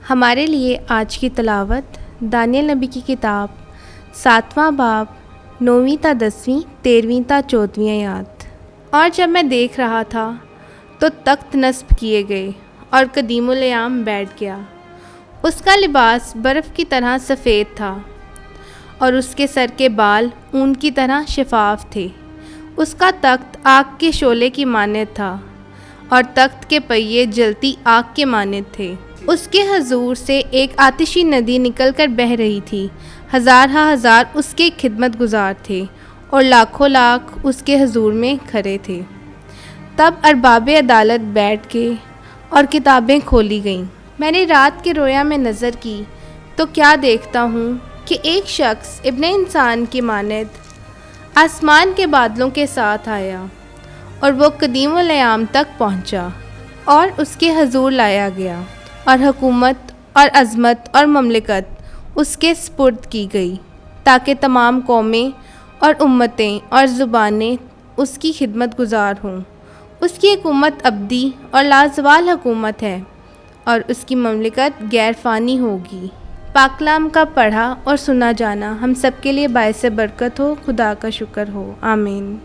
हमारे लिए आज की तलावत दानियल नबी की किताब 7वां बाब 9वीं ता 10वीं 13वीं ता 14वीं आयत। और जब मैं देख रहा था तो तख्त नस्ब किए गए और कदीमुल-ए-आम बैठ गया। उसका लिबास बर्फ़ की तरह सफ़ेद था और उसके सर के बाल ऊन की तरह शफाफ थे। उसका तख्त आग के शोले की मानद था और तख्त के पहिए जलती आग के मानद थे। उसके हजूर से एक आतिशी नदी निकलकर बह रही थी। हज़ार उसके खिदमत गुजार थे और लाखों लाख उसके हजूर में खड़े थे। तब अरबाब अदालत बैठ गए और किताबें खोली गईं। मैंने रात के रोया में नज़र की तो क्या देखता हूँ कि एक शख्स इब्ने इंसान की मानद आसमान के बादलों के साथ आया और वो कदीमुल-ए-आम तक पहुँचा और उसके हजूर लाया गया और हुकूमत और अज़मत और ममलिकत उसके स्पुर्द की गई ताकि तमाम कौमें और उम्मतें और ज़ुबानें उसकी खिदमत गुजार हों। उसकी हुकूमत अब्दी और लाजवाल हुकूमत है और उसकी ममलिकत गैर फ़ानी होगी। पाकलाम का पढ़ा और सुना जाना हम सब के लिए बायस बरकत हो। खुदा का शुक्र हो। आमीन।